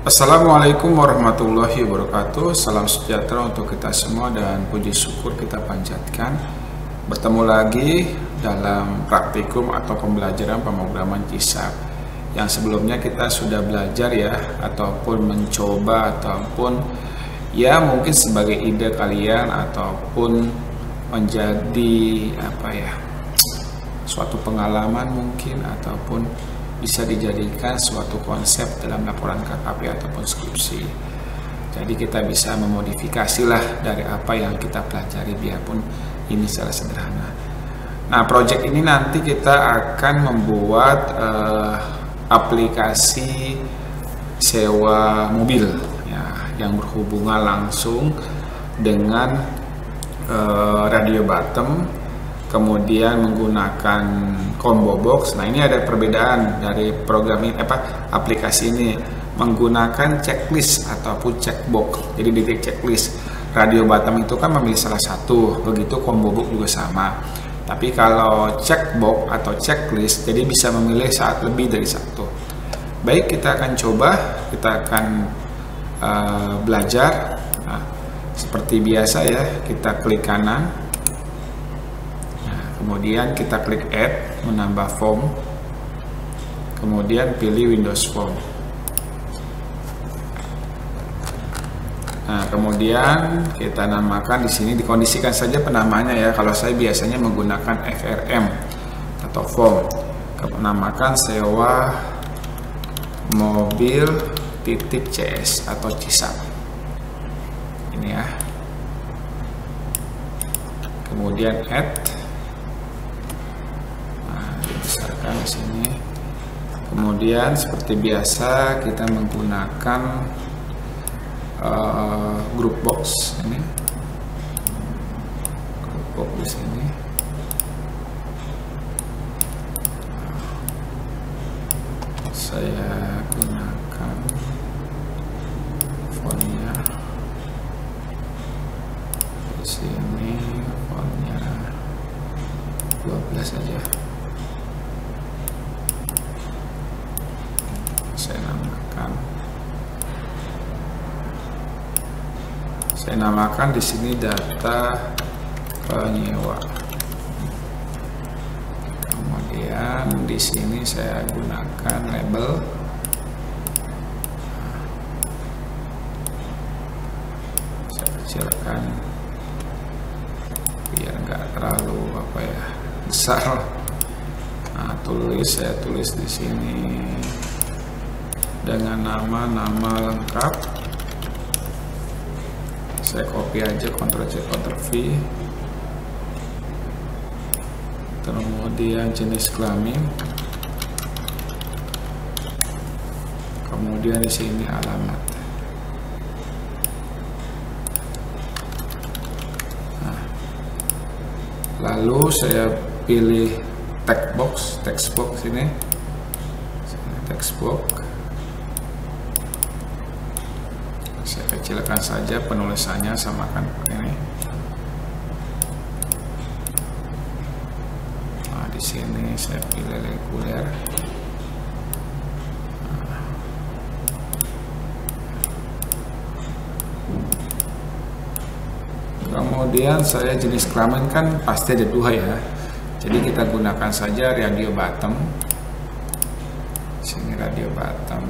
Assalamualaikum warahmatullahi wabarakatuh. Salam sejahtera untuk kita semua dan puji syukur kita panjatkan. Bertemu lagi dalam praktikum atau pembelajaran pemrograman C#. Yang sebelumnya kita sudah belajar ya, ataupun mencoba, ataupun ya mungkin sebagai ide kalian, ataupun menjadi suatu pengalaman mungkin, ataupun bisa dijadikan suatu konsep dalam laporan KKP ataupun skripsi. Jadi kita bisa memodifikasilah dari apa yang kita pelajari biarpun ini secara sederhana. Nah, project ini nanti kita akan membuat aplikasi sewa mobil ya, yang berhubungan langsung dengan radio bottom, kemudian menggunakan combo box. Nah, ini ada perbedaan dari aplikasi ini, menggunakan checklist ataupun checkbox. Jadi di checklist radio bottom itu kan memilih salah satu, begitu combo box juga sama. Tapi kalau checkbox atau checklist, jadi bisa memilih saat lebih dari satu. Baik, kita akan coba, kita akan belajar. Nah, seperti biasa ya, kita klik kanan. Kemudian kita klik add, menambah form, kemudian pilih Windows Form. Nah, kemudian kita namakan di sini, dikondisikan saja penamaannya ya. Kalau saya biasanya menggunakan FRM atau form. Namakan sewa mobil .cs atau C#. Ini ya. Kemudian add. Besarkan di sini. Kemudian seperti biasa kita menggunakan group box ini. Group box di sini. Saya gunakan fontnya di sini, fontnya 12 saja. Saya namakan di sini data penyewa. Kemudian di sini saya gunakan label. Saya kecilkan biar nggak terlalu besar. Nah, saya tulis di sini dengan nama lengkap. Saya copy aja, Ctrl+C, Ctrl+V. Kemudian jenis kelamin. Kemudian di sini alamat. Nah, lalu saya pilih text box ini. Text box. Saya kecilkan saja penulisannya, samakan ini. Nah, di sini saya pilih reguler. Nah. Kemudian saya jenis kelamin kan pasti ada dua ya. Jadi kita gunakan saja radio bottom. Sini radio bottom.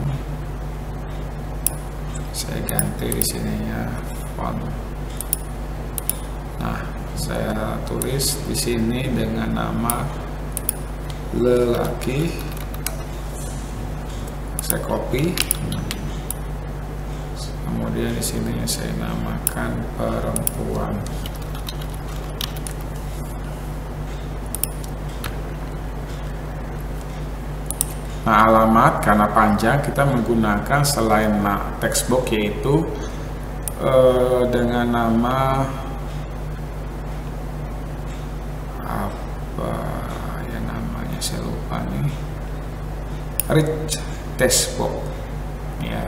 Saya ganti di sininya font. Nah, saya tulis di sini dengan nama lelaki. Saya copy. Kemudian di sini saya namakan perempuan. Nah, alamat karena panjang kita menggunakan selain text box yaitu dengan nama apa ya namanya, saya lupa nih, rich text box ya,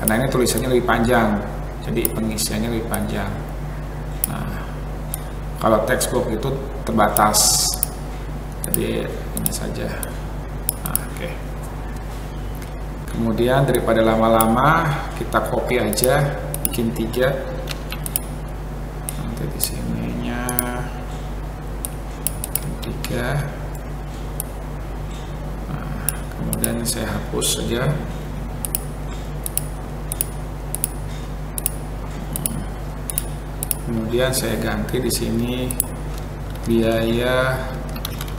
karena ini tulisannya lebih panjang jadi pengisiannya lebih panjang. Nah, kalau text box itu terbatas, jadi ini saja. Kemudian daripada lama-lama kita copy aja, bikin 3. Nanti di sininya bikin 3. Nah, kemudian saya hapus saja. Kemudian saya ganti di sini biaya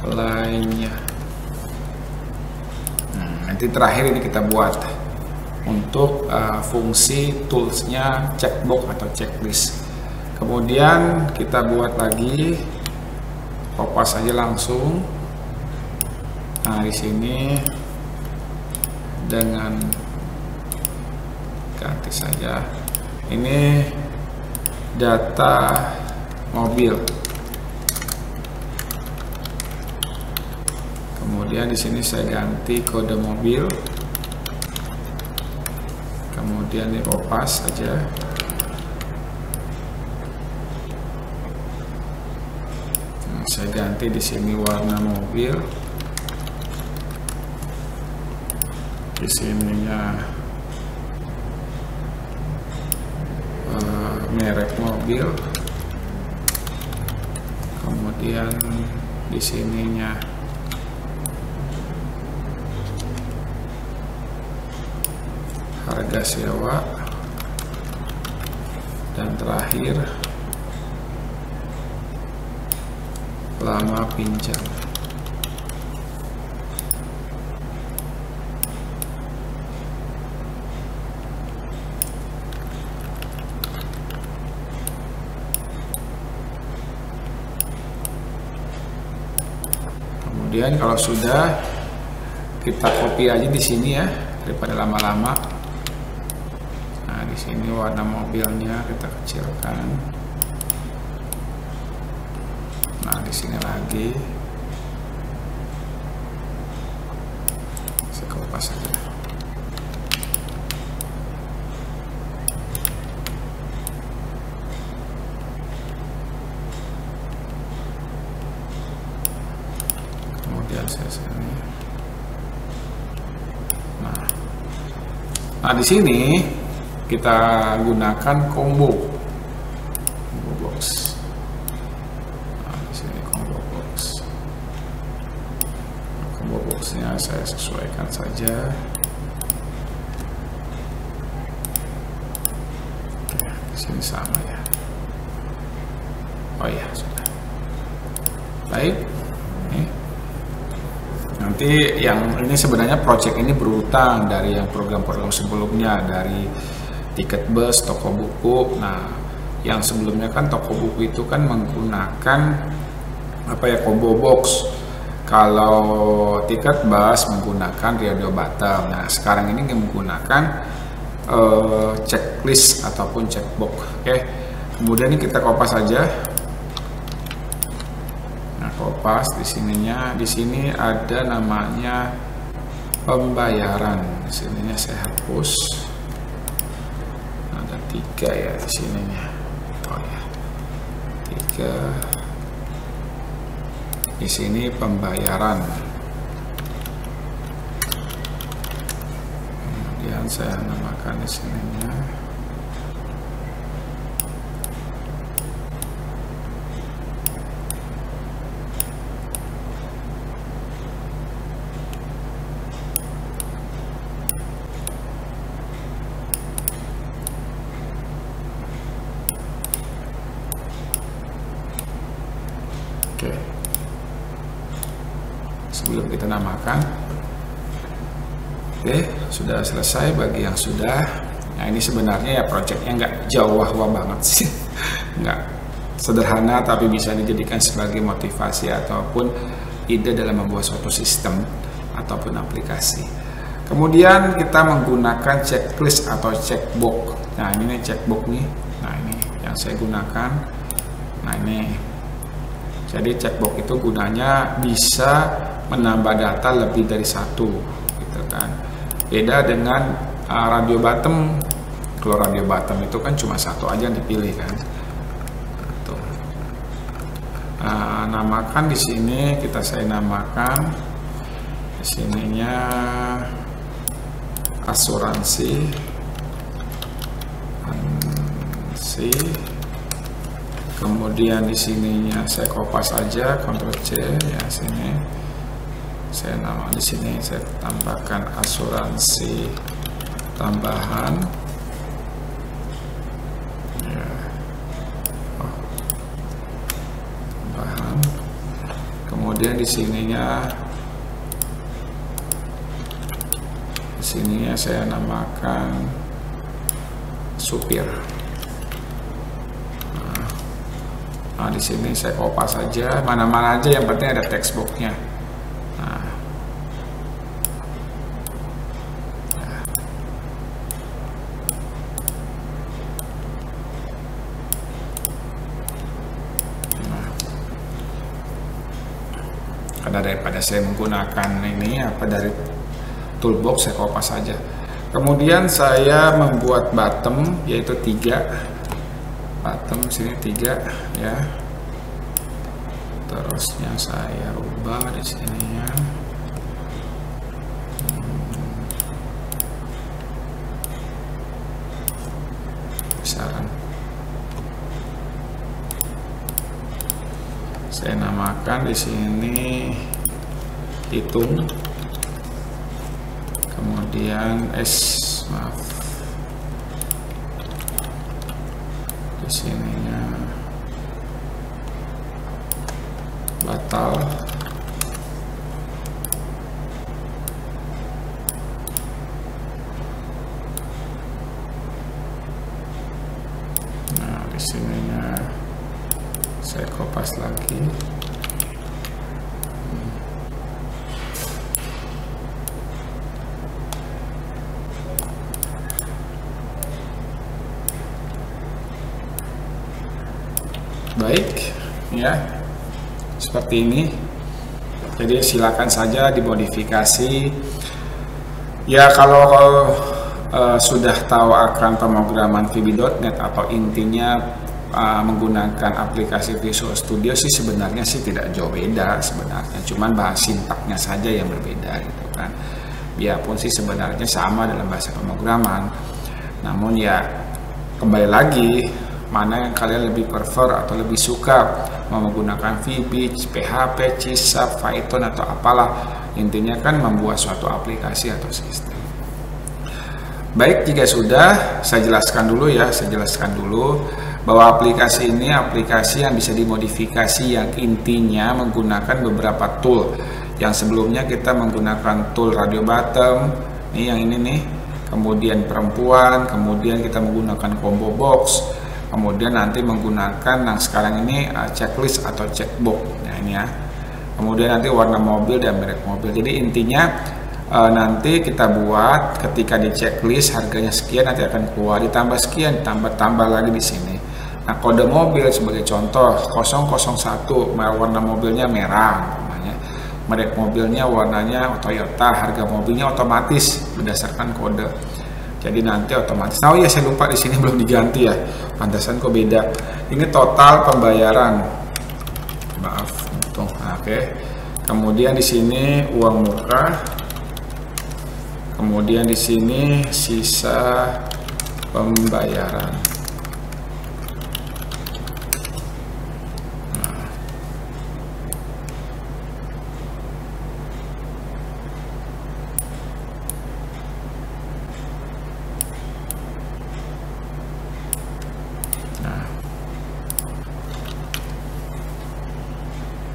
lainnya. Nanti terakhir ini kita buat untuk fungsi toolsnya checkbox atau checklist. Kemudian kita buat lagi, kopas saja langsung. Nah, di sini dengan ganti saja. Ini data mobil. Kemudian di sini saya ganti kode mobil. Kemudian di kopas saja. Nah, saya ganti di sini warna mobil. Di sininya merek mobil. Kemudian di sininya harga sewa, dan terakhir lama pinjam. Kemudian kalau sudah, kita copy aja di sini ya, daripada lama-lama. Nah, di sini warna mobilnya kita kecilkan. Nah, di sini lagi saya kopas saja. Kemudian saya sini. Nah, di sini kita gunakan combo box. Nah, di sini combo box. Combo boxnya saya sesuaikan saja. Oke, di sini sama ya. Oh iya, sudah. Baik. Nanti yang ini sebenarnya project ini berutang dari yang program-program sebelumnya, dari tiket bus, toko buku. Nah, yang sebelumnya kan toko buku itu kan menggunakan apa ya, combo box. Kalau tiket bus menggunakan radio bottom. Nah, sekarang ini menggunakan checklist ataupun checkbox. Oke. Kemudian ini kita kopas saja. Kopas di sininya, di sini ada namanya pembayaran. Di sininya saya hapus. Ada 3 ya di sininya. Oh ya, 3. Di sini pembayaran. Kemudian saya namakan di sininya. Oke, sebelum kita namakan, oke, sudah selesai bagi yang sudah. Nah, ini sebenarnya ya projectnya nggak jauh wah banget sih, nggak sederhana, tapi bisa dijadikan sebagai motivasi ataupun ide dalam membuat suatu sistem ataupun aplikasi. Kemudian kita menggunakan checklist atau checkbox. Nah, ini nih checkbox nih. Nah, ini yang saya gunakan. Nah, ini. Jadi checkbox itu gunanya bisa menambah data lebih dari 1, gitu kan. Beda dengan radio bottom. Kalau radio bottom itu kan cuma 1 aja yang dipilih kan. Tuh. Namakan di sini saya namakan di sininya asuransi, kemudian di sininya saya kopas aja, Ctrl C ya, sini saya di sini saya tambahkan asuransi tambahan ya. Tambahan, kemudian di sininya saya namakan supir. Nah, di sini saya kopas saja, mana-mana aja yang penting ada text boxnya. Nah, karena daripada saya menggunakan ini dari toolbox, saya kopas saja. Kemudian saya membuat bottom, yaitu 3 bottom, sini 3 ya. Terusnya saya rubah di sininya. Besaran. Saya namakan di sini hitung. Kemudian di sininya batal. Nah, di sininya saya kopas lagi. Baik ya, seperti ini. Jadi silakan saja dimodifikasi ya. Kalau sudah tahu akan pemrograman VB.NET atau intinya menggunakan aplikasi Visual Studio sih sebenarnya sih tidak jauh beda sebenarnya, cuman bahas sintaknya saja yang berbeda gitu kan. Biarpun sih sebenarnya sama dalam bahasa pemrograman, namun ya kembali lagi, mana yang kalian lebih prefer atau lebih suka, mau menggunakan VB, PHP, C#, Python atau apalah, intinya kan membuat suatu aplikasi atau sistem. Baik, jika sudah, saya jelaskan dulu bahwa aplikasi ini aplikasi yang bisa dimodifikasi, yang intinya menggunakan beberapa tool. Yang sebelumnya kita menggunakan tool radio bottom, nih yang ini nih, kemudian perempuan, kemudian kita menggunakan combo box, kemudian nanti menggunakan yang sekarang ini checklist atau checkbox. Nah ini ya. Kemudian nanti warna mobil dan merek mobil. Jadi intinya nanti kita buat ketika di checklist harganya sekian, nanti akan keluar ditambah sekian, tambah lagi di sini. Nah, kode mobil sebagai contoh 001, warna mobilnya merah namanya. Merek mobilnya warnanya Toyota, harga mobilnya otomatis berdasarkan kode. Jadi nanti otomatis. Oh ya, saya lupa di sini belum diganti ya. Pantasan kok beda. Ini total pembayaran. Maaf. Oke. Kemudian di sini uang muka. Kemudian di sini sisa pembayaran.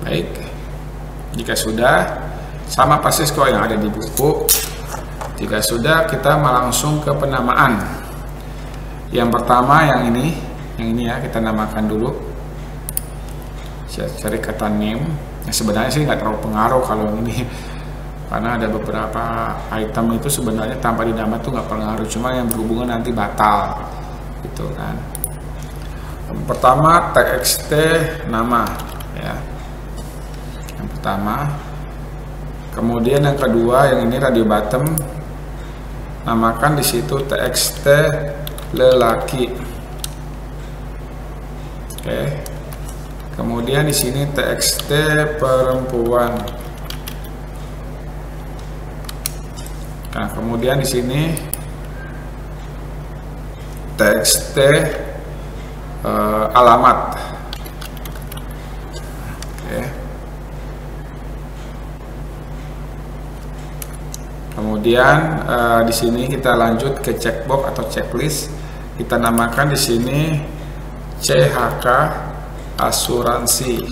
Baik, jika sudah sama persis kok yang ada di buku. Jika sudah, kita langsung ke penamaan. Yang pertama yang ini ya, kita namakan dulu. Saya cari kata name. Ya, sebenarnya sih nggak terlalu pengaruh kalau ini, karena ada beberapa item itu sebenarnya tanpa dinama itu nggak pengaruh, cuma yang berhubungan nanti batal, gitu kan. Yang pertama txt nama, ya. Pertama, kemudian yang kedua yang ini radio bottom, namakan di situ txt lelaki. Oke. Kemudian di sini txt perempuan. Nah, kemudian di sini txt alamat. Oke. Kemudian di sini kita lanjut ke checkbox atau checklist. Kita namakan di sini CHK asuransi.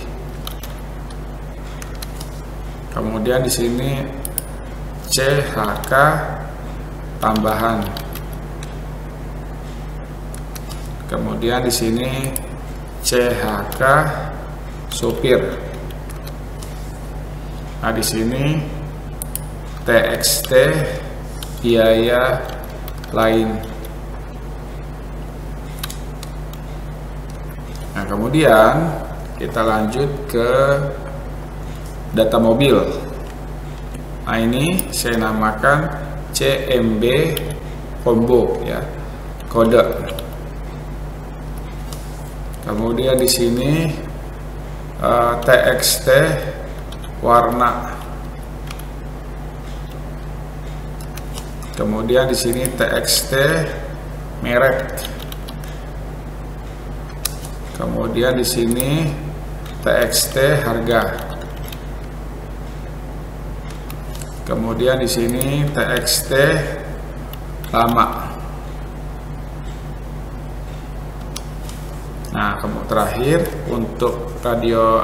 Kemudian di sini CHK tambahan. Kemudian di sini CHK supir. Nah, di sini TXT biaya lain. Nah, kemudian kita lanjut ke data mobil. Nah, ini saya namakan CMB combo ya, kode. Kemudian di sini TXT warna. Kemudian di sini TXT merek. Kemudian di sini TXT harga. Kemudian di sini TXT lama. Nah, terakhir untuk radio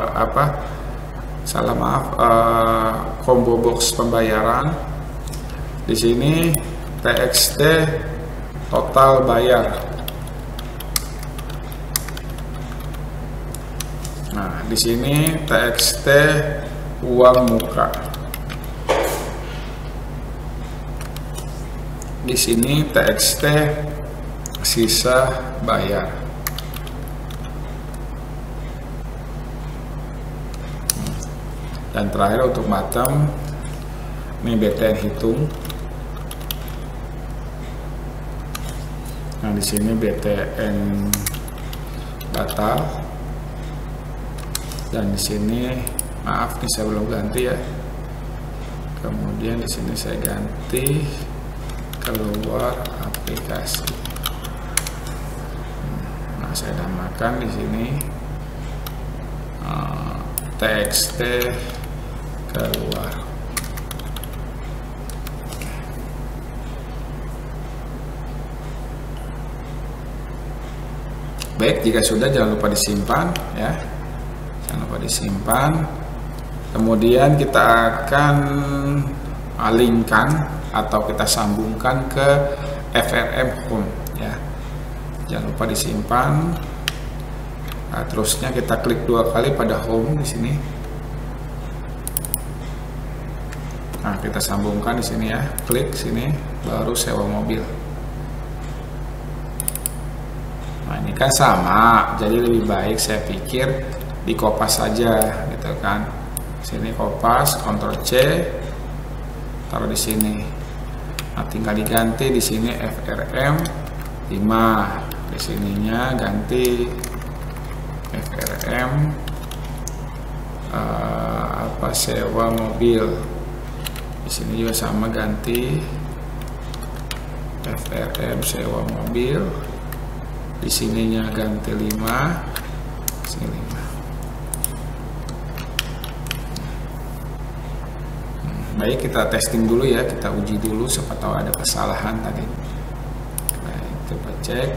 combo box pembayaran. Di sini TXT total bayar. Nah, di sini TXT uang muka. Di sini TXT sisa bayar. Dan terakhir untuk bottom, ini BTN hitung. Nah, di sini BTN batal. Dan di sini maaf nih saya belum ganti ya. Kemudian di sini saya ganti keluar aplikasi. Nah, saya namakan di sini TXT keluar. Baik, jika sudah jangan lupa disimpan ya. Jangan lupa disimpan. Kemudian kita akan linkkan atau kita sambungkan ke FRM Home ya. Jangan lupa disimpan. Nah, terusnya kita klik 2 kali pada Home di sini. Nah, kita sambungkan di sini ya. Klik sini, baru sewa mobil. Nah, ini kan sama, jadi lebih baik saya pikir di kopas saja gitu kan. Sini kopas, Ctrl C, taruh di sini. Nah, tinggal diganti di sini FRM 5, di sininya ganti FRM sewa mobil. Di sini juga sama, ganti FRM sewa mobil. Di sininya ganti 5, sini 5. Baik, kita testing dulu ya, kita uji dulu siapa tahu ada kesalahan tadi. Baik, coba cek.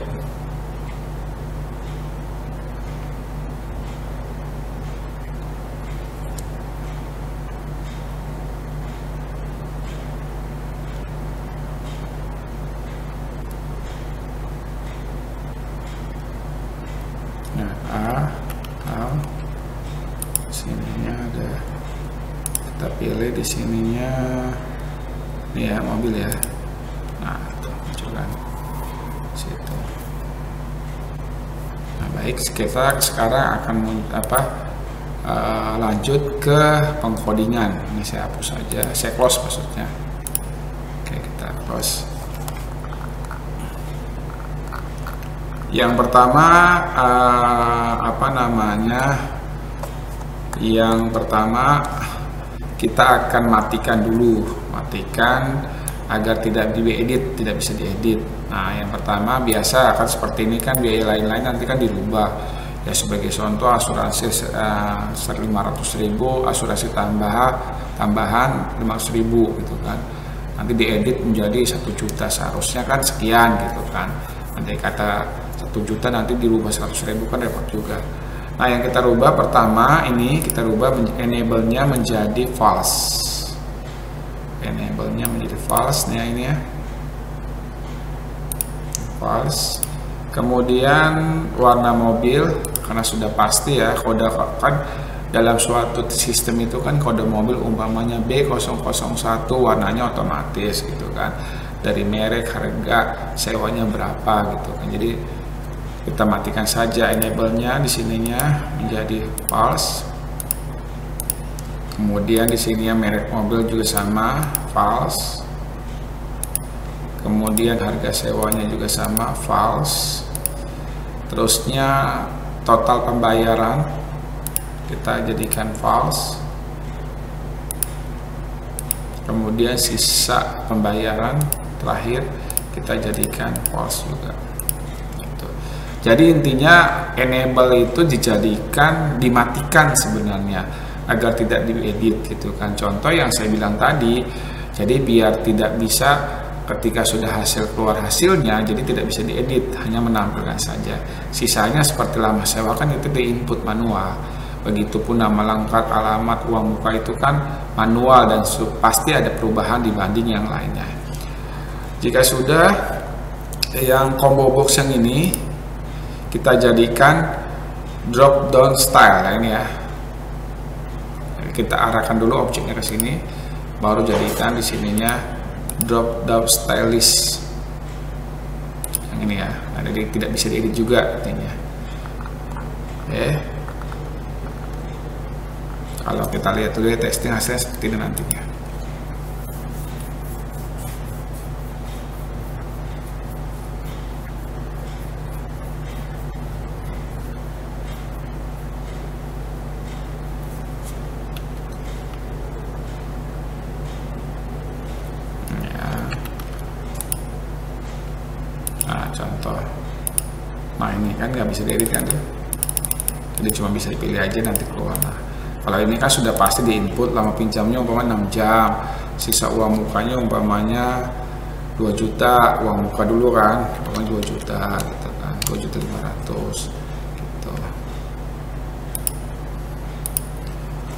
Nah, sininya ada, kita pilih di sininya ini ya, mobil ya. Nah, itu munculkan situ. Nah, baik, kita sekarang akan lanjut ke pengkodingan. Ini saya hapus saja, saya close maksudnya. Oke, kita close. Yang pertama Yang pertama kita akan matikan agar tidak diedit, tidak bisa diedit. Nah, yang pertama biasa akan seperti ini kan, biaya lain-lain nanti kan dirubah. Ya sebagai contoh asuransi 500.000, asuransi tambahan 500.000 gitu kan. Nanti diedit menjadi 1 juta, seharusnya kan sekian gitu kan. Nanti kata 1 juta nanti dirubah 100.000 kan repot juga. Nah, yang kita rubah pertama ini kita rubah enable-nya menjadi false. Enable-nya menjadi false nih ini ya. False. Kemudian warna mobil karena sudah pasti ya, kode kan dalam suatu sistem itu kan kode mobil umpamanya B001 warnanya otomatis gitu kan. Dari merek, harga, sewanya berapa gitu kan. Jadi kita matikan saja enable-nya di sininya menjadi false. Kemudian di sininya merek mobil juga sama, false. Kemudian harga sewanya juga sama, false. Terusnya total pembayaran kita jadikan false. Kemudian sisa pembayaran terakhir kita jadikan false juga. Jadi intinya enable itu dijadikan, dimatikan sebenarnya agar tidak diedit gitu kan. Contoh yang saya bilang tadi, jadi biar tidak bisa ketika sudah keluar hasilnya, jadi tidak bisa diedit, hanya menampilkan saja. Sisanya seperti lama sewa kan itu di input manual. Begitupun nama lengkap, alamat, uang muka itu kan manual dan pasti ada perubahan dibanding yang lainnya. Jika sudah, yang combo box yang ini kita jadikan drop down style ini ya. Kita arahkan dulu objeknya ke sini, baru jadikan di sininya drop down style list yang ini ya. Nah, jadi tidak bisa diedit juga artinya. Oke. Kalau kita lihat dulu ya testing hasilnya seperti ini nantinya. Contoh, nah ini kan nggak bisa diedit kan tuh, jadi cuma bisa dipilih aja nanti keluar. Nah, kalau ini kan sudah pasti di input lama pinjamnya umpamanya 6 jam, sisa uang mukanya umpamanya 2 juta, uang muka dulu kan umpamanya 2 juta gitu kan, 2.500.000 gitu.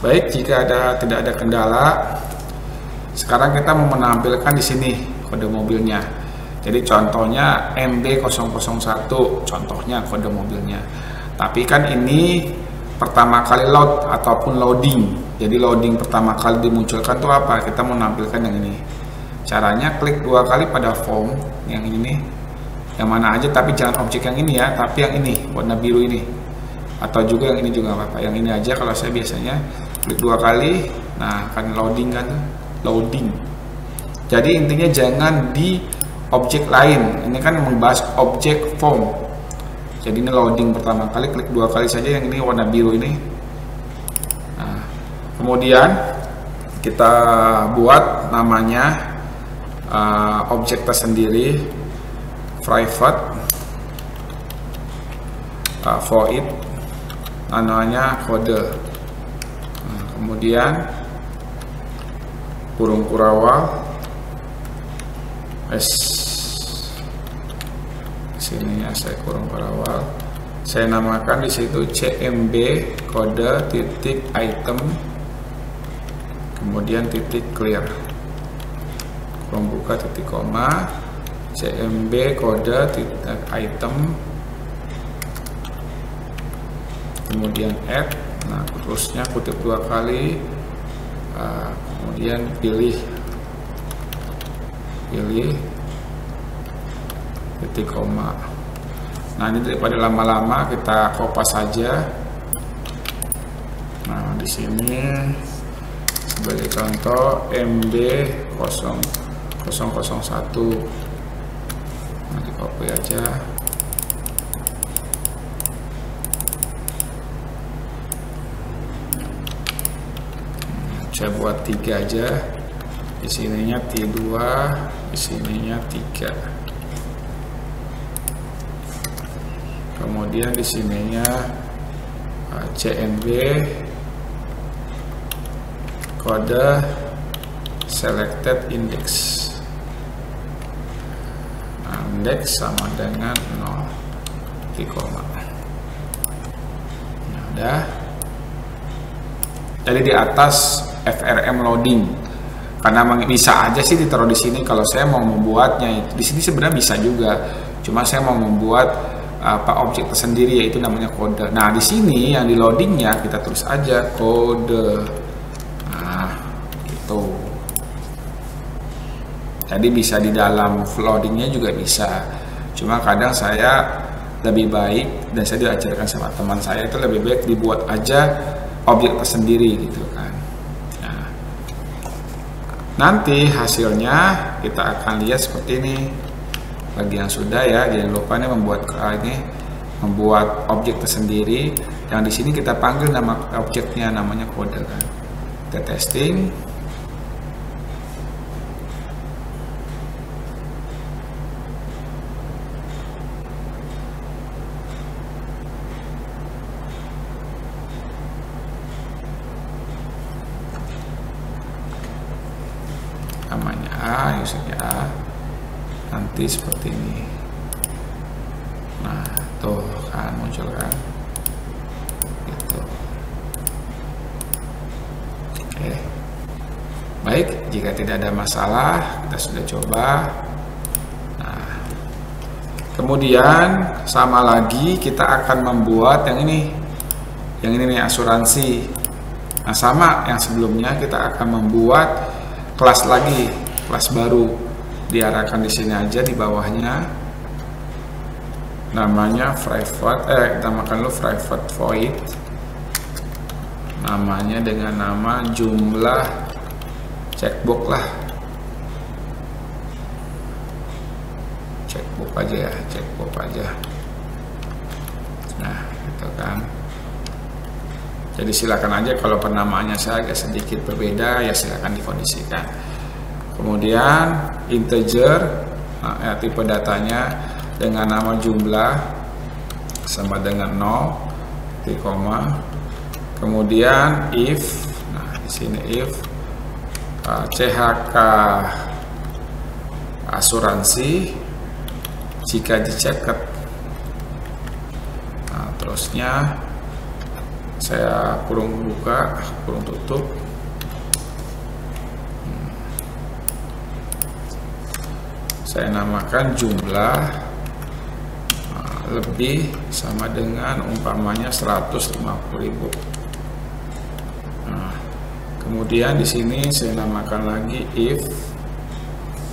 Baik, jika tidak ada kendala, sekarang kita mau menampilkan di sini kode mobilnya. Jadi contohnya MB001, contohnya kode mobilnya. Tapi kan ini pertama kali load ataupun loading. Jadi loading pertama kali dimunculkan tuh apa? Kita mau menampilkan yang ini. Caranya klik 2 kali pada form yang ini. Yang mana aja, tapi jangan objek yang ini ya, tapi yang ini, warna biru ini. Atau juga yang ini juga apa-apa. Yang ini aja kalau saya biasanya klik 2 kali. Nah, kan loading kan, loading. Jadi intinya jangan di objek lain, ini kan membahas objek form. Jadi ini loading pertama kali, klik 2 kali saja yang ini warna biru ini. Nah, kemudian kita buat namanya objek tersendiri, private void, namanya kode. Nah, kemudian kurung kurawal sini ya, saya kurung kurawal, saya namakan di situ CMB kode titik item, kemudian titik clear, kurung buka titik koma, CMB kode titik item, kemudian add. Nah, terusnya kutip 2 kali, kemudian pilih titik koma. Nah, ini daripada lama-lama kita kopas saja. Nah, di sini sebagai contoh MB001. Nah, di copy aja. Saya buat 3 aja. di sininya T2, di sininya 3. Kemudian di sininya CNB, kode selected index. Index sama dengan 0, koma. Nah, udah. Jadi di atas FRM loading, karena bisa aja sih ditaruh di sini. Kalau saya mau membuatnya di sini sebenarnya bisa juga, cuma saya mau membuat objek tersendiri, yaitu namanya kode. Nah, di sini yang di loadingnya kita tulis aja kode. Nah, gitu. Jadi bisa di dalam loadingnya juga bisa. Cuma kadang saya lebih baik, dan saya diajarkan sama teman saya, itu lebih baik dibuat aja objek tersendiri gitu kan. Nah, nanti hasilnya kita akan lihat seperti ini. Bagi yang sudah ya, jangan lupa nih membuat objek tersendiri. Yang di sini kita panggil nama objeknya, namanya kode kan. Kita testing. Namanya A, usernya A, nanti seperti ini. Nah, tuh kan muncul kan gitu. Oke, baik, jika tidak ada masalah kita sudah coba. Nah, kemudian sama lagi kita akan membuat yang ini nih, asuransi. Nah, sama yang sebelumnya kita akan membuat kelas lagi, kelas baru, diarahkan di sini aja di bawahnya, namanya private, kita makan dulu private void, namanya dengan nama jumlah checkbox lah, checkbox aja ya, checkbox aja. Nah, gitu kan. Jadi silakan aja, kalau penamaannya saya agak sedikit berbeda ya silakan dikondisikan. Kemudian integer, nah, tipe datanya dengan nama jumlah sama dengan 0, koma. Kemudian if, nah di sini if CHK asuransi jika diceket. Nah, terusnya saya kurung buka, kurung tutup. Saya namakan jumlah lebih sama dengan umpamanya 150.000. Nah, kemudian di sini saya namakan lagi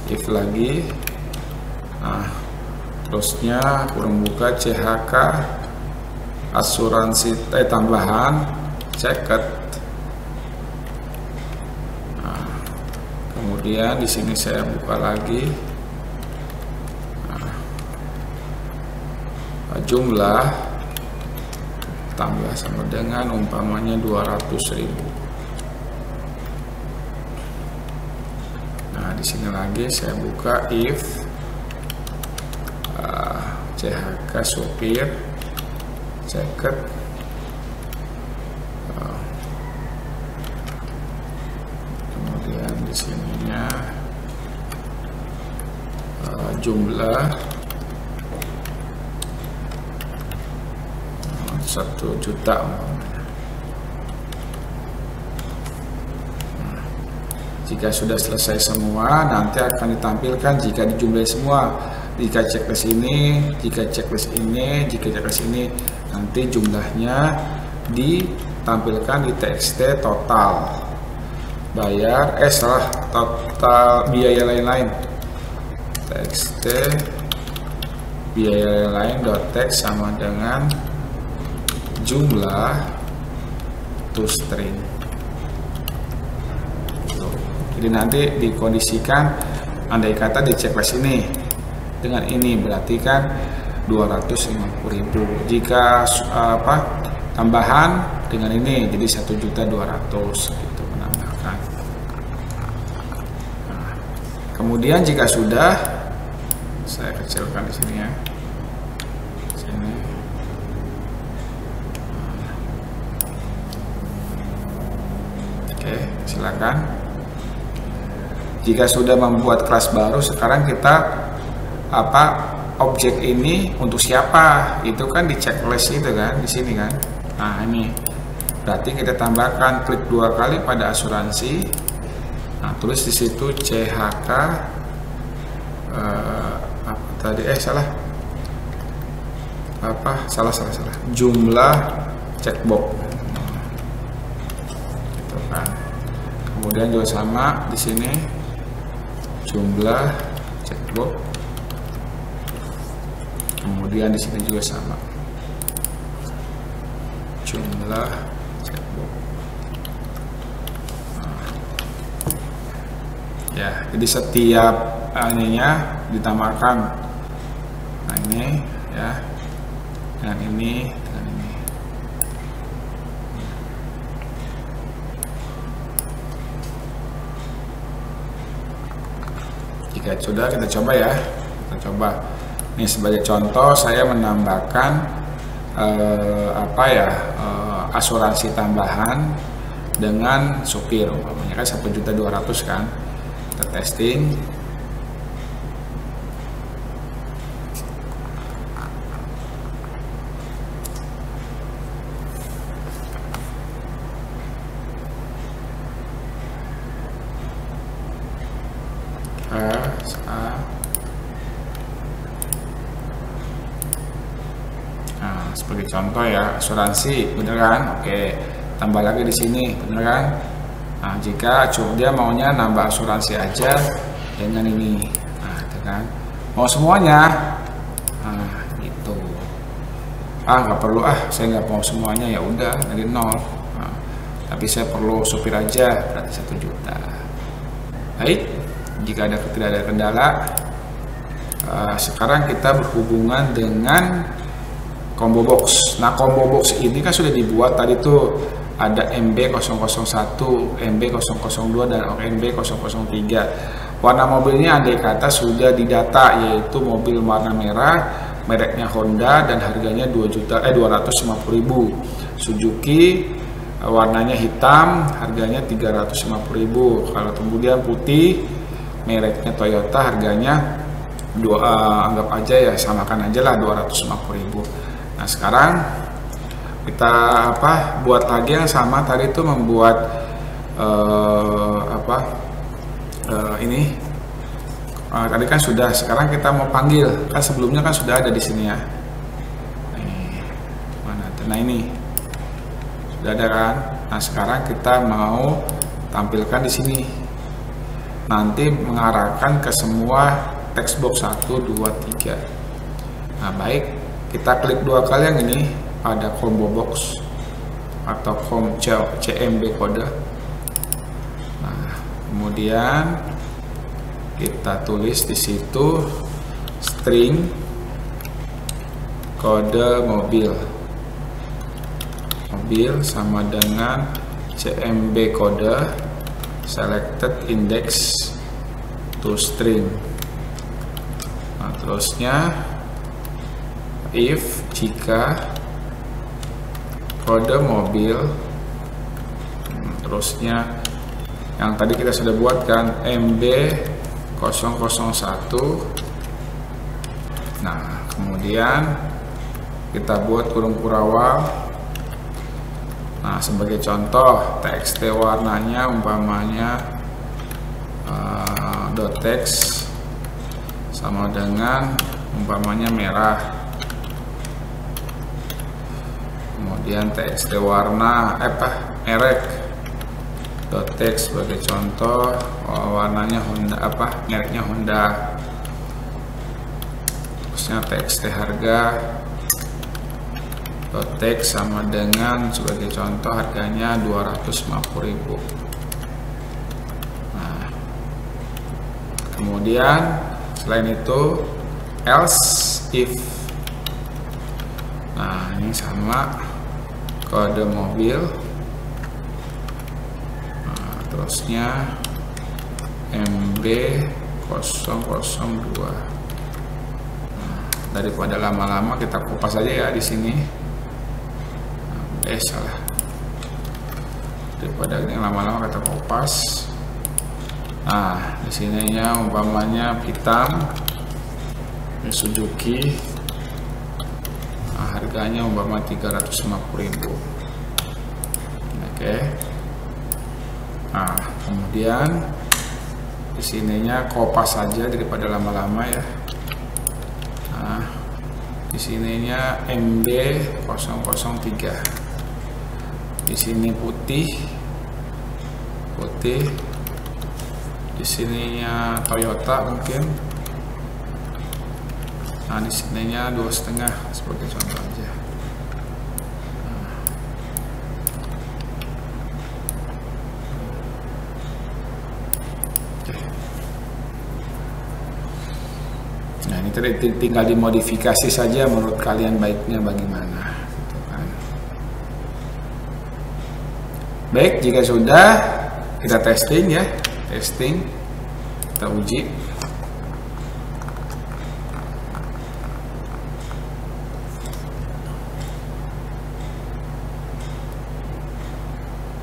if lagi. Nah, terusnya kurung buka CHK asuransi tambahan ceket. Nah, kemudian di sini saya buka lagi. Nah, jumlah tambah sama dengan umpamanya 200.000. Nah, di sini lagi saya buka if CHK supir ceket kemudian di sininya jumlah 1 juta. Jika sudah selesai semua, nanti akan ditampilkan jika dijumlahi semua. Jika checklist ini, jika checklist ini, jika checklist ini, nanti jumlahnya ditampilkan di TXT total bayar, total biaya lain-lain, TXT biaya lain.text sama dengan jumlah toString. Jadi nanti dikondisikan, andai kata di checklist ini dengan ini berarti kan 250.000. Jika tambahan dengan ini jadi 1.200.000 gitu menambahkan. kemudian jika sudah, saya kecilkan di sini ya. Sini. Oke, silakan. Jika sudah membuat kelas baru, sekarang kita objek ini untuk siapa? Itu kan di checklist itu kan, di sini kan. Nah, ini berarti kita tambahkan, klik 2 kali pada asuransi. Nah, tulis di situ CHK salah jumlah checkbox gitu kan. Kemudian juga sama di sini jumlah checkbox, kemudian di sini juga sama jumlah checkbox. Ya, jadi setiap ininya ditambahkan. Nah, ini ya, dengan ini, dengan ini. Jika sudah, kita coba ya. Kita coba. Ini sebagai contoh, saya menambahkan asuransi tambahan dengan supir. Umpamanya kan 1.200.000 kan. Kita testing. Nah, sebagai contoh ya, asuransi, bener kan? Oke, tambah lagi di sini, bener kan? Nah, jika dia maunya nambah asuransi aja dengan ini, nah, itu kan? Mau semuanya, nah, gitu. Nggak perlu, saya nggak mau semuanya, ya udah dari 0. Nah, tapi saya perlu supir aja, berarti 1 juta. Baik, jika tidak ada kendala, sekarang kita berhubungan dengan combo box. Nah, combo box ini kan sudah dibuat tadi tuh, ada MB001, MB002 dan MB003. Warna mobilnya andai kata sudah didata, yaitu mobil warna merah, mereknya Honda dan harganya 250.000. Suzuki warnanya hitam, harganya 350.000. Kalau kemudian putih, mereknya Toyota, harganya anggap aja ya, samakan aja lah 250.000. Nah, sekarang kita buat lagi yang sama tadi itu, membuat ini tadi kan sudah. Sekarang kita mau panggil, kan sebelumnya kan sudah ada di sini ya. Ini mana? Nah, ini sudah ada kan. Nah, sekarang kita mau tampilkan di sini, nanti mengarahkan ke semua text box 1, 2, 3. Nah, baik, kita klik 2 kali yang ini pada combo box atau CMB kode. Nah, kemudian kita tulis di situ string kode mobil sama dengan CMB kode selected index to string. Nah, terusnya if jika kode mobil, terusnya yang tadi kita sudah buat kan, MB001. Nah, kemudian kita buat kurung kurawal. Nah, sebagai contoh, TXT warnanya umpamanya .text sama dengan umpamanya merah. Kemudian TXT warna merek .text sebagai contoh, warnanya Honda, mereknya Honda. Terusnya TXT harga .text sama dengan sebagai contoh harganya 250.000. Nah, kemudian selain itu else if. Nah, ini sama kode mobil. Nah, terusnya MB001 002. Daripada lama-lama kita kupas aja ya di sini. Salah. Daripada ini lama-lama kita kupas. Nah, di sininya umpamanya hitam Suzuki. Nah, harganya umpama 350.000. Oke. Nah, kemudian di sininya kopas saja daripada lama-lama ya. Nah, di sininya MB003. Di sini putih. Di sininya Toyota mungkin. Nah, di sininya 2,5 sebagai contoh aja. Nah, ini tinggal dimodifikasi saja menurut kalian baiknya bagaimana, gitu kan. Baik, jika sudah kita testing ya, kita uji.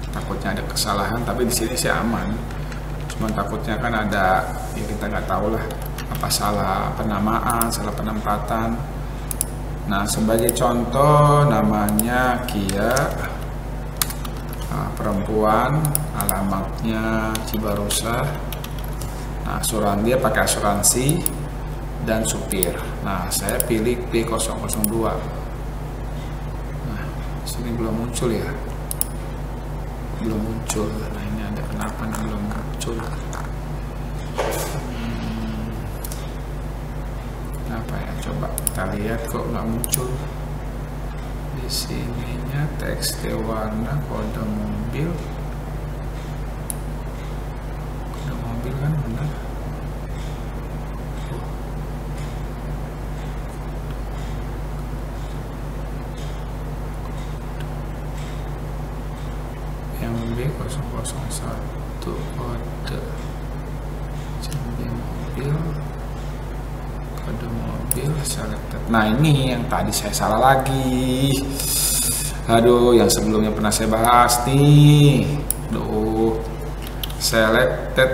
Takutnya ada kesalahan, tapi di sini sih aman. Cuman takutnya kan ada, ya kita nggak tahu lah, apa salah penamaan, salah penempatan. Nah, sebagai contoh namanya Kia, perempuan, alamatnya Cibarusah. Nah, dia pakai asuransi dan supir. Nah, saya pilih B002. Nah, sini belum muncul ya, belum muncul. Nah, ini ada kenapa nih belum muncul? Apa ya, coba kita lihat kok nggak muncul. Di sininya teks warna kode mobil kan benar. Yang B001 kode mobil, kode mobil selected. Nah, ini yang tadi saya salah lagi. Aduh, yang sebelumnya pernah saya bahas nih. Selected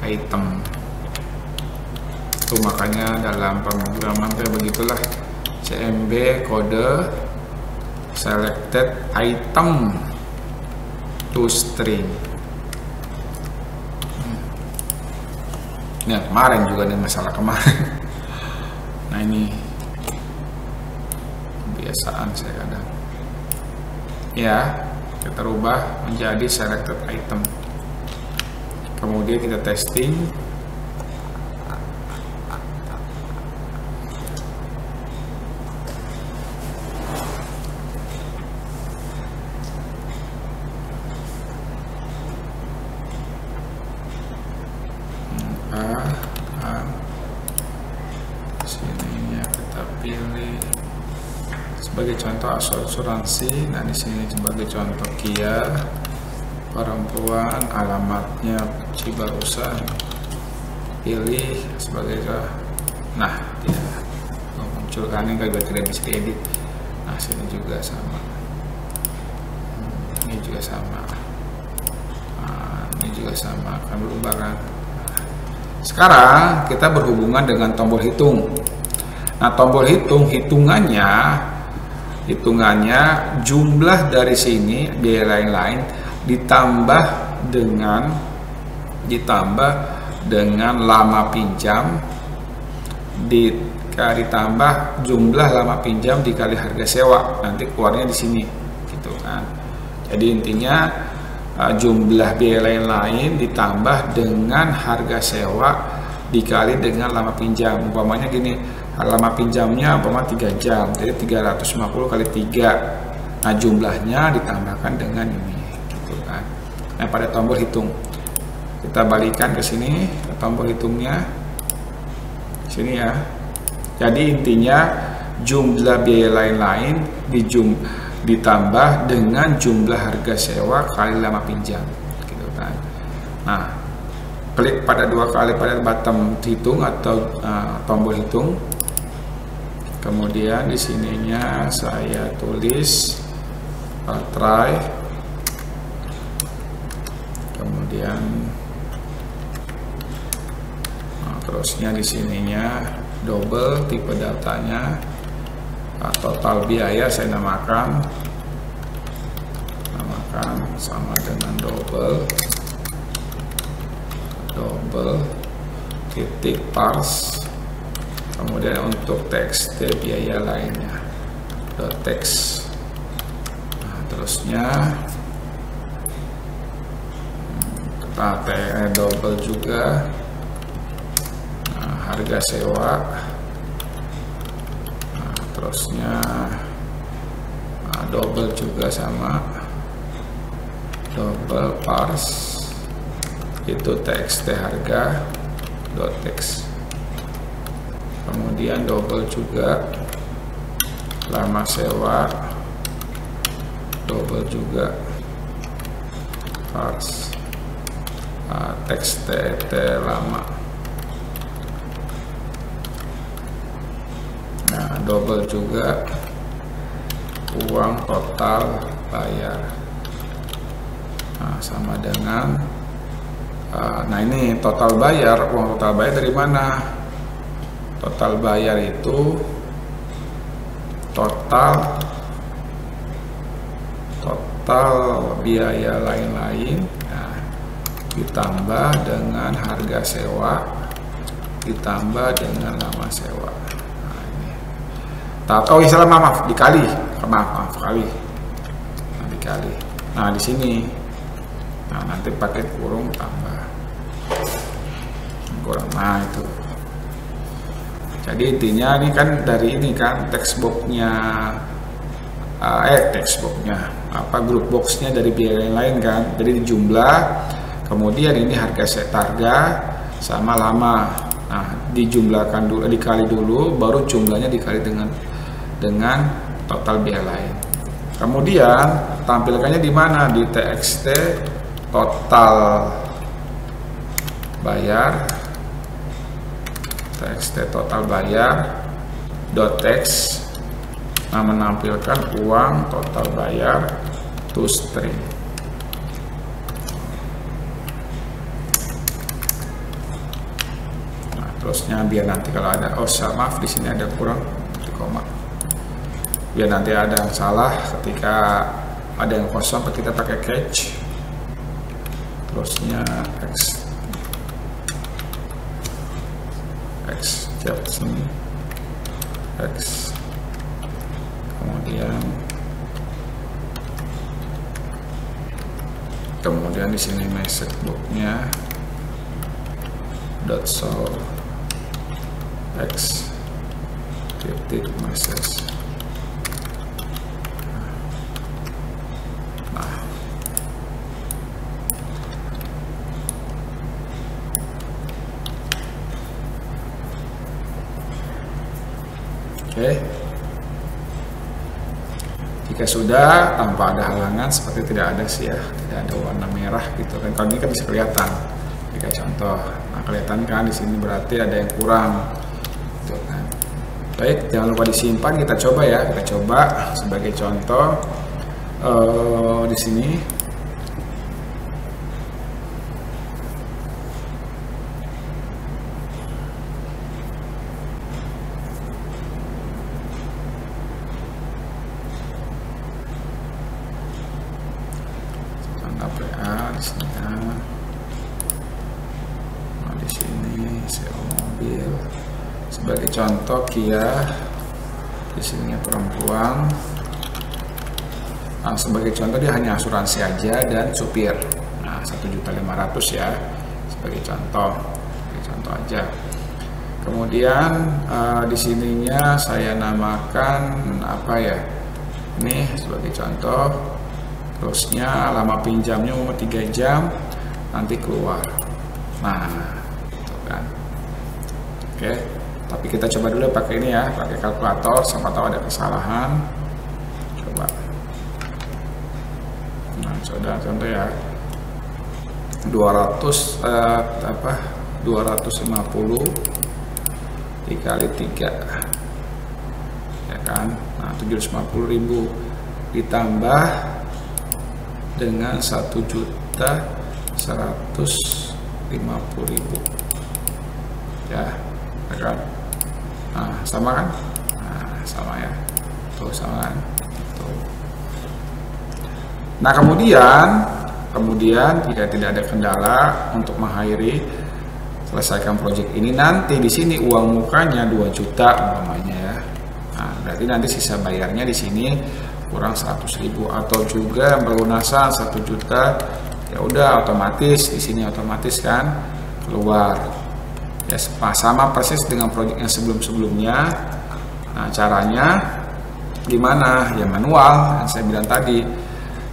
item. Itu makanya dalam pemrograman kayak begitulah. CMB kode selected item to string. Nah, kemarin juga nih masalah kemarin. Nah, ini kebiasaan saya kadang. Ya, kita rubah menjadi selected item. Kemudian kita testing. Sininya kita pilih sebagai contoh asuransi. Nah, di sini sebagai contoh Kia, perempuan, alamatnya Cibarusah. Pilih sebagai nah, tidak muncul kan, ini tidak bisa diedit. Nah, sini juga sama. Ini juga sama. Nah, ini juga sama, akan berubah kan. Sekarang kita berhubungan dengan tombol hitung. Nah, tombol hitungannya jumlah dari sini biaya lain-lain ditambah dengan lama pinjam ditambah jumlah lama pinjam dikali harga sewa, nanti keluarnya di sini gitu kan. Jadi intinya jumlah biaya lain-lain ditambah dengan harga sewa dikali dengan lama pinjam. Umpamanya gini, lama pinjamnya umpama 3 jam, jadi 350 kali 3. Nah, jumlahnya ditambahkan dengan ini gitu kan. Nah, pada tombol hitung kita balikan ke sini, ke tombol hitungnya sini ya. Jadi intinya jumlah biaya lain-lain ditambah dengan jumlah harga sewa kali lama pinjam gitu kan. Nah, klik pada 2 kali pada button hitung atau tombol hitung. Kemudian di sininya saya tulis try. Kemudian terusnya di sininya double, tipe datanya total biaya saya namakan sama dengan double titik parse. Kemudian untuk teks biaya lainnya .text. Terusnya kita double juga harga sewa. Terusnya double juga sama double parse itu txt harga .text. Kemudian double juga lama sewa, double juga parse txt lama. Nah, double juga uang total bayar. Nah, sama dengan nah ini total bayar, uang total bayar dari mana? Total bayar itu total biaya lain-lain, nah, ditambah dengan harga sewa, ditambah dengan lama sewa. Nah, ini. Oh, salah, maaf, dikali. Maaf, kali. Nah, dikali. Nah, di sini. Nah, nanti pakai kurung tambah. Kurang. Nah, itu. Jadi intinya ini kan dari ini kan textbooknya group boxnya dari biaya lain kan. Jadi dijumlah, kemudian ini harga set harga sama lama. Nah, dijumlahkan dulu, dikali dulu, baru jumlahnya dikali dengan total biaya lain. Kemudian tampilkannya di mana? Di txt total bayar, txt total bayar .text. Nah, menampilkan uang total bayar to string. Nah, terusnya biar nanti kalau ada maaf di sini ada kurang di koma. Biar nanti ada yang salah ketika ada yang kosong kita pakai catch. Terusnya X Jackson X. Kemudian di sini message booknya .show X titik message. Nah, oke. Jika sudah tanpa ada halangan seperti tidak ada sih ya, tidak ada warna merah gitu kan. Kalau ini kan bisa kelihatan. Jika contoh, nah kelihatan kan di sini berarti ada yang kurang, gitu kan. Baik, jangan lupa disimpan. Kita coba ya, kita coba sebagai contoh di sini. Di sini sewa mobil sebagai contoh Kia, di sini perempuan. Nah, sebagai contoh dia hanya asuransi aja dan supir. Nah, 1.500.000 ya sebagai contoh aja. Kemudian di sininya saya namakan apa ya? Ini sebagai contoh. Terusnya lama pinjamnya 3 jam, nanti keluar. Nah, gitu kan. Oke, tapi kita coba dulu pakai ini ya, pakai kalkulator, siapa tahu ada kesalahan. Coba. Nah, contoh ya. 250 dikali 3 ya kan. Nah 750.000 ditambah dengan 1.150.000 ya kan. Nah sama kan, nah sama ya tuh, sama kan tuh. Nah kemudian jika tidak ada kendala untuk mengakhiri selesaikan proyek ini, nanti di sini uang mukanya 2 juta umpamanya ya. Nah, berarti nanti sisa bayarnya di sini kurang 100.000, atau juga pelunasan 1 juta, ya udah otomatis di sini otomatis kan keluar. Ya sama persis dengan proyek yang sebelum-sebelumnya. Nah, caranya gimana? Ya manual yang saya bilang tadi.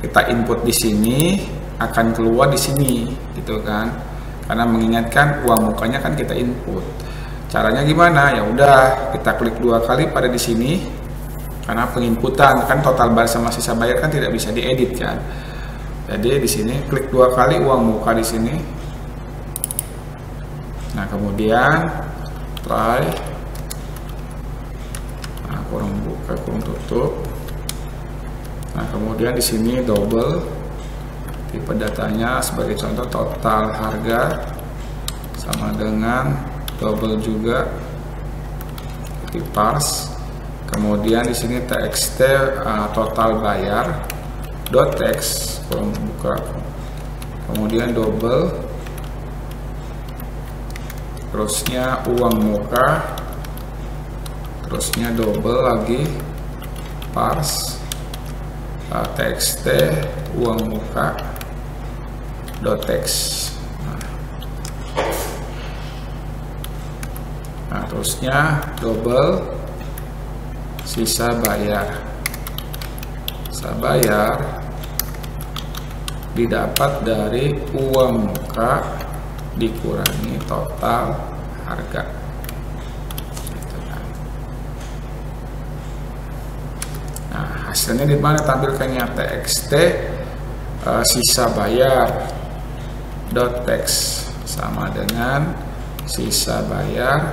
Kita input di sini akan keluar di sini gitu kan. Karena mengingatkan uang mukanya kan kita input. Caranya gimana? Ya udah kita klik 2 kali pada di sini. Karena penginputan kan total bayar sama sisa bayar kan tidak bisa diedit kan. Jadi di sini klik 2 kali uang muka di sini. Nah, kemudian try. Nah, kurung buka, kurung tutup. Nah, kemudian di sini double. Tipe datanya sebagai contoh total harga sama dengan double juga di parse. Kemudian di sini txt total bayar .text kurung buka. Kemudian double, terusnya uang muka, terusnya double lagi parse txt uang muka .text. Nah, terusnya double sisa bayar. Sisa bayar didapat dari uang muka dikurangi total harga. Gitu kan. Nah, hasilnya di mana tampilkannya? txt sisa bayar .text sama dengan sisa bayar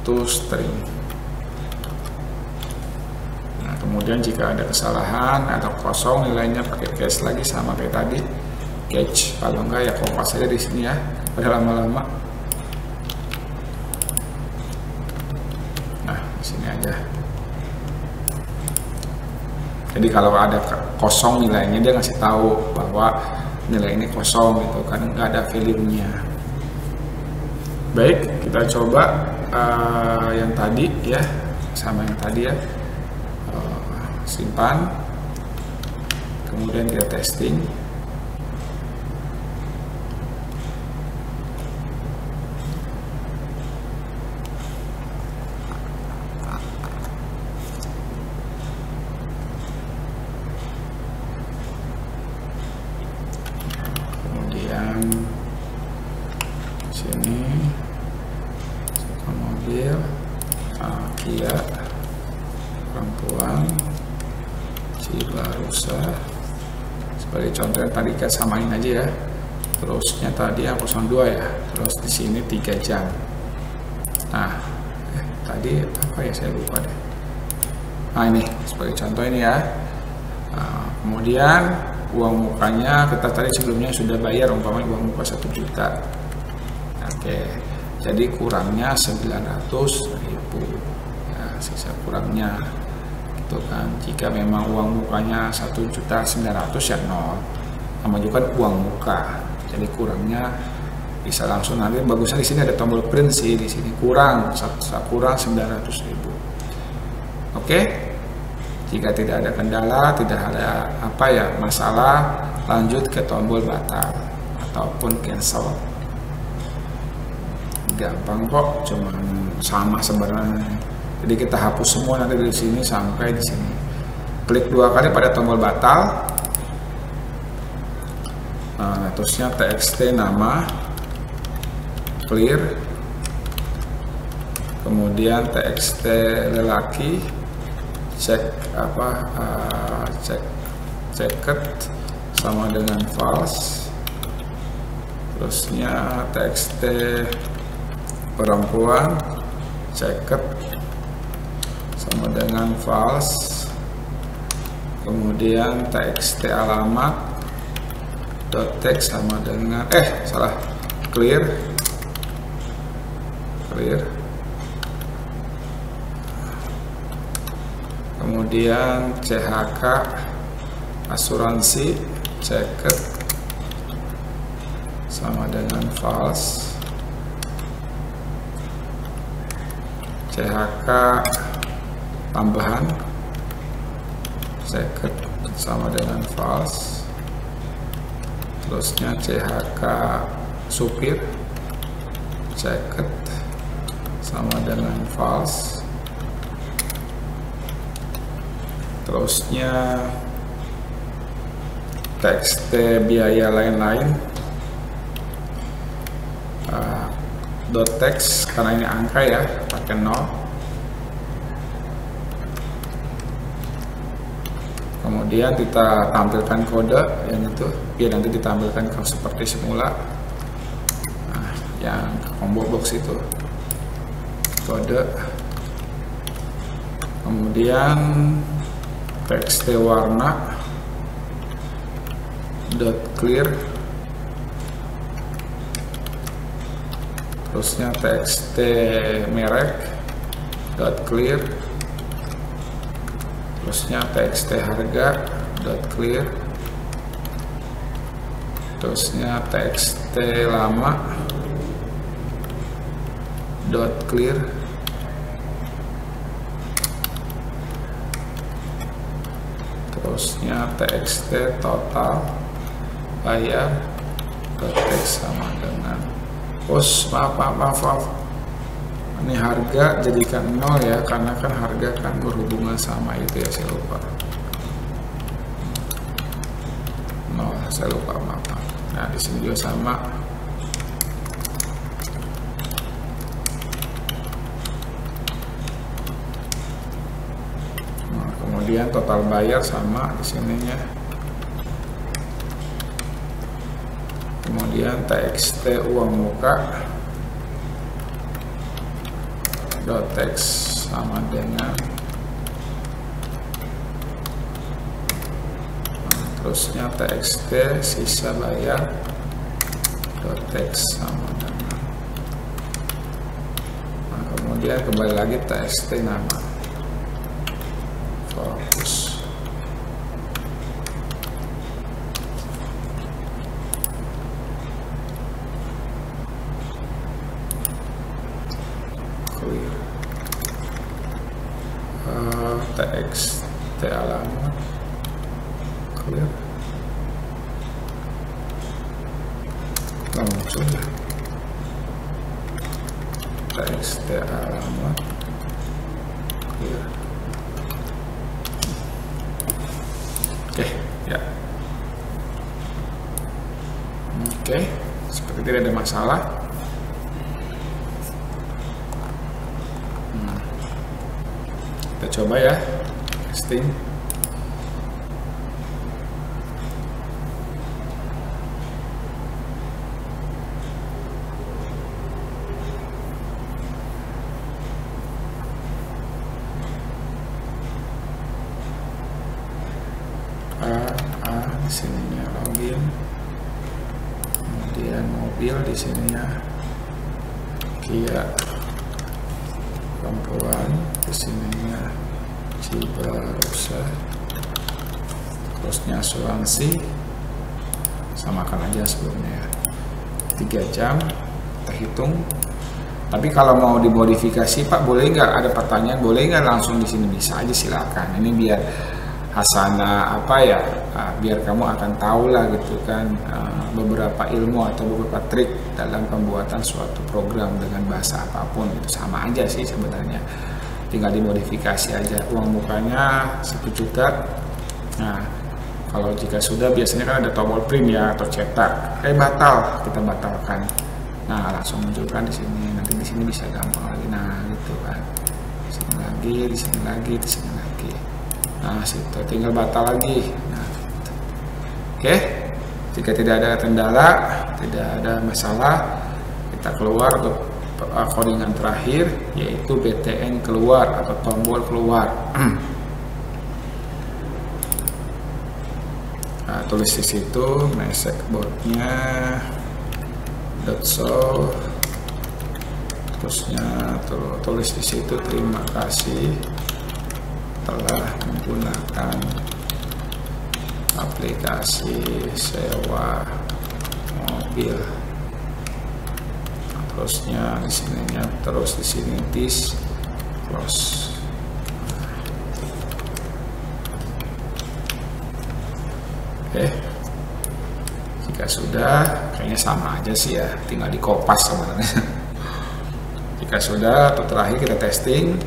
toString. Nah, kemudian jika ada kesalahan atau kosong nilainya pakai cache lagi sama kayak tadi, cache. Kalau enggak ya kopas saja di sini ya, pada lama-lama. Nah, di sini aja. Jadi kalau ada kosong nilainya, dia ngasih tahu bahwa nilai ini kosong gitu kan, nggak ada value-nya. Baik, kita coba yang tadi ya, sama yang tadi ya. Simpan, kemudian kita testing. Sini mobil Kia perempuan Cibarusa sebagai contoh. Yang tadi kita samain aja ya, terusnya tadi yang 02 ya, terus di sini 3 jam. Nah tadi apa ya, saya lupa deh. Nah ini sebagai contoh ini ya. Nah, kemudian uang mukanya kita tadi sebelumnya sudah bayar, umpamanya uang muka 1 juta. Oke, jadi kurangnya 900.000 ya, sisa kurangnya gitu kan. Jika memang uang mukanya 1.900.000 ya 0, menunjukkan uang muka, jadi kurangnya bisa langsung. Nanti bagusnya di sini ada tombol print sih, di sini kurang 900.000. Oke, jika tidak ada kendala, tidak ada masalah, lanjut ke tombol batal ataupun cancel. Gampang kok, cuman sama sebenarnya. Jadi kita hapus semua nanti dari sini sampai di sini. Klik 2 kali pada tombol batal. Nah, terusnya txt nama clear. Kemudian txt lelaki cek checked sama dengan false. Terusnya txt perempuan ceket sama dengan false. Kemudian txt alamat .text sama dengan clear. Kemudian CHK asuransi ceket sama dengan false. CHK tambahan ceket sama dengan false. Terusnya CHK supir ceket sama dengan false. Terusnya txt biaya lain-lain .text karena ini angka ya, pakai 0. Kemudian kita tampilkan kode yang itu biar nanti ditampilkan seperti semula. Nah, yang combo box itu kode. Kemudian txt warna .clear. Terusnya txt merek .clear. Terusnya txt harga .clear. Terusnya txt lama .clear. Terusnya txt total bayar .text sama dengan maaf, ini harga jadikan 0 ya, karena kan harga kan berhubungan sama itu ya, saya lupa 0, saya lupa, maaf. Nah di sini juga sama. Nah, kemudian total bayar sama di sininya. Kemudian txt uang muka .text sama dengan terusnya txt sisa bayar .text sama dengan kemudian kembali lagi txt nama fokus. txt alamat clear. Muncul ya txt alamat clear. Ya seperti tidak ada masalah. Kita coba ya testing. Di sininya login, kemudian mobil di sininya Kia perempuan, di sininya Cibarusa, terusnya asuransi samakan aja sebelumnya 3 jam kita hitung. Tapi kalau mau dimodifikasi Pak, boleh nggak, ada pertanyaan, boleh nggak langsung di sini? Bisa aja, silakan. Ini biar Hasana biar kamu akan tahu lah gitu kan, beberapa ilmu atau beberapa trik dalam pembuatan suatu program dengan bahasa apapun itu sama aja sih sebenarnya, tinggal dimodifikasi aja. Uang mukanya 1 juta. Nah kalau jika sudah, biasanya kan ada tombol print ya atau cetak, batal, kita batalkan. Nah langsung munculkan di sini, nanti di sini bisa gampang lagi. Nah gitu kan, di sini lagi, di sini lagi, di sini lagi. Nah situ tinggal batal lagi. Nah, gitu. Oke, jika tidak ada kendala, tidak ada masalah, kita keluar ke codingan terakhir, yaitu btn keluar atau tombol keluar. Nah, tulis di situ message boardnya .show, terusnya tulis di situ terima kasih telah menggunakan aplikasi sewa mobil. Nah, terusnya di sininya, terus di sini this close. Oke, jika sudah, kayaknya sama aja sih ya, tinggal dikopas sebenarnya. Jika sudah, terakhir kita testing.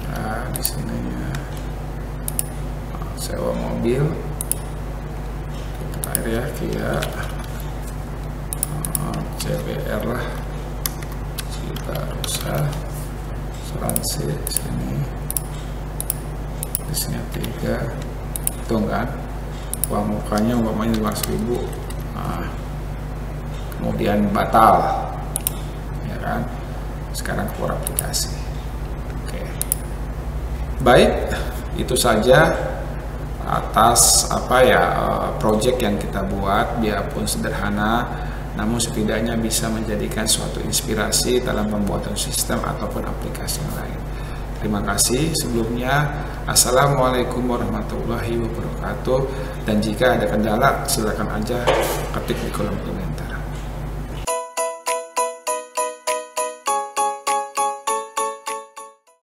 Nah, di sininya sewa mobil terakhir ya, via CBR lah, Citarusa asuransi. Di sini 3 hitung kan, uang mukanya umpamanya 500.000. Nah, kemudian batal ya kan, sekarang keluar aplikasi. Oke, baik, itu saja atas project yang kita buat, biarpun sederhana, namun setidaknya bisa menjadikan suatu inspirasi dalam pembuatan sistem ataupun aplikasi yang lain. Terima kasih sebelumnya. Assalamualaikum warahmatullahi wabarakatuh. Dan jika ada kendala, silakan aja ketik di kolom komentar.